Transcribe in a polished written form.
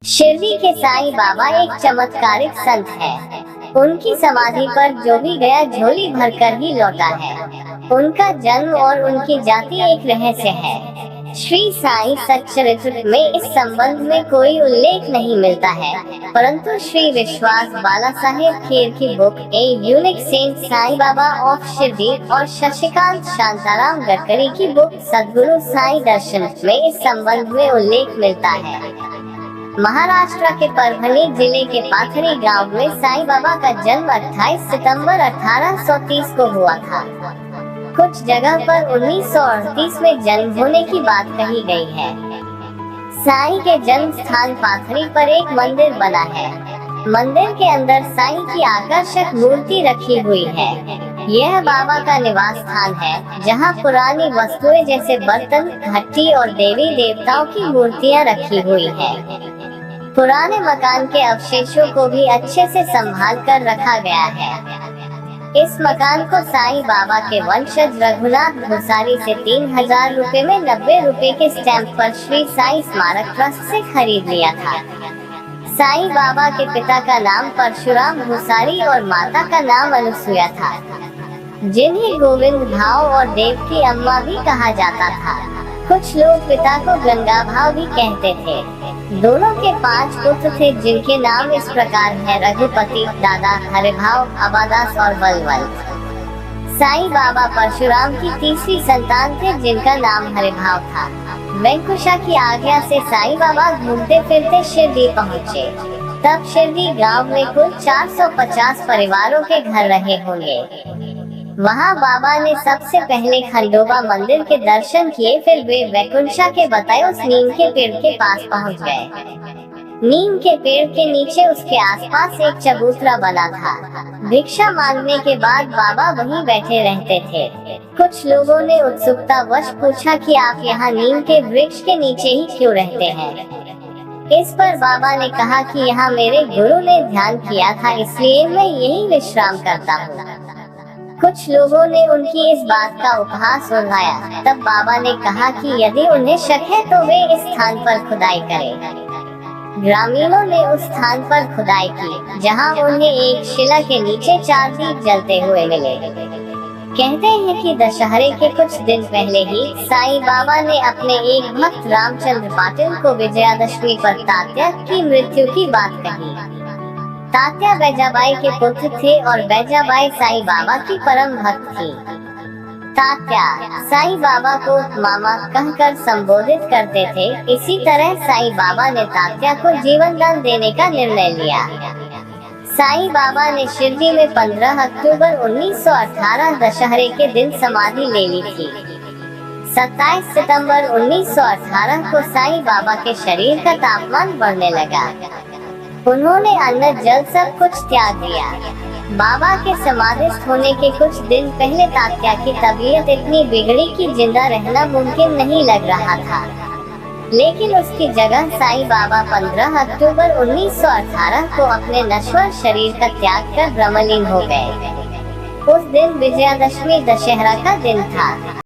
शिरडी के साईं बाबा एक चमत्कारिक संत है। उनकी समाधि पर जो भी गया झोली भरकर ही लौटा है। उनका जन्म और उनकी जाति एक रहस्य है। श्री साईं सच्चरित्र में इस संबंध में कोई उल्लेख नहीं मिलता है, परंतु श्री विश्वास बाला साहेब खेर की book a unique saint Sai Baba of Shirdi और शशिकांत शांताराम गडकरी की बुक सद्गुरु साईं दर्शन में इस संबंध में उल्लेख मिलता है। महाराष्ट्र के परभणी जिले के पाथरी गांव में साईं बाबा का जन्म 28 सितंबर 1830 को हुआ था। कुछ जगह पर 1938 में जन्म होने की बात कही गई है। साईं के जन्म स्थान पाथरी पर एक मंदिर बना है। मंदिर के अंदर साईं की आकर्षक मूर्ति रखी हुई है। यह बाबा का निवास स्थान है, जहां पुरानी वस्तुएं जैसे बर्तन, घट्टी और देवी देवताओं की मूर्तियां रखी हुई है। पुराने मकान के अवशेषों को भी अच्छे से संभाल कर रखा गया है। इस मकान को साईं बाबा के वंशज रघुनाथ भूसारी से 3000 रुपए में 90 रुपए के स्टैंप पर श्री साईं स्मारक ट्रस्ट से खरीद लिया था। साईं बाबा के पिता का नाम परशुराम भूसारी और माता का नाम अनुसुया था, जिन्हें गोविंद भाव और देवकी अम्मा भी कहा जाता था। कुछ लोग पिता को गंगा भाव भी कहते थे। दोनों के 5 पुत्र थे, जिनके नाम इस प्रकार हैं: रघुपति, दादा, हरिभाव, अबादास और बलवंत। साईं बाबा परशुराम की तीसरी संतान थे, जिनका नाम हरिभाव था। वेंकुशा की आज्ञा से साईं बाबा घूमते फिरते शिरडी पहुँचे। तब शिरडी गांव में कुल 450 परिवारों के घर रहे होंगे। वहां बाबा ने सबसे पहले खंडोबा मंदिर के दर्शन किए, फिर वे वैकुंठा के बताए उस नीम के पेड़ के पास पहुंच गए। नीम के पेड़ के नीचे उसके आसपास एक चबूतरा बना था। भिक्षा मांगने के बाद बाबा वहीं बैठे रहते थे। कुछ लोगों ने उत्सुकतावश पूछा कि आप यहाँ नीम के वृक्ष के नीचे ही क्यों रहते हैं। इस पर बाबा ने कहा कि यहाँ मेरे गुरु ने ध्यान किया था, इसलिए मैं यही विश्राम करता हूँ। कुछ लोगों ने उनकी इस बात का उपहास उड़ाया। तब बाबा ने कहा कि यदि उन्हें शक है तो वे इस स्थान पर खुदाई करें। ग्रामीणों ने उस स्थान पर खुदाई की, जहां उन्हें एक शिला के नीचे 4 दीप जलते हुए मिले। कहते हैं कि दशहरे के कुछ दिन पहले ही साईं बाबा ने अपने एक भक्त रामचंद्र पाटिल को विजयादशमी पर तात्या की मृत्यु की बात कही। तात्या बैजाबाई के पुत्र थे और बैजाबाई साईं बाबा की परम भक्त थी। तात्या साईं बाबा को मामा कहकर संबोधित करते थे। इसी तरह साईं बाबा ने तात्या को जीवन दान देने का निर्णय लिया। साईं बाबा ने शिरडी में 15 अक्टूबर 1918 दशहरे के दिन समाधि ले ली थी। 27 सितंबर 1918 को साईं बाबा के शरीर का तापमान बढ़ने लगा। उन्होंने अन्न जल सब कुछ त्याग दिया। बाबा के समाधिस्थ होने के कुछ दिन पहले तात्या की तबीयत इतनी बिगड़ी कि जिंदा रहना मुमकिन नहीं लग रहा था, लेकिन उसकी जगह साईं बाबा 15 अक्टूबर 1918 को अपने नश्वर शरीर का त्याग कर ब्रह्मलीन हो गए। उस दिन विजयादशमी दशहरा का दिन था।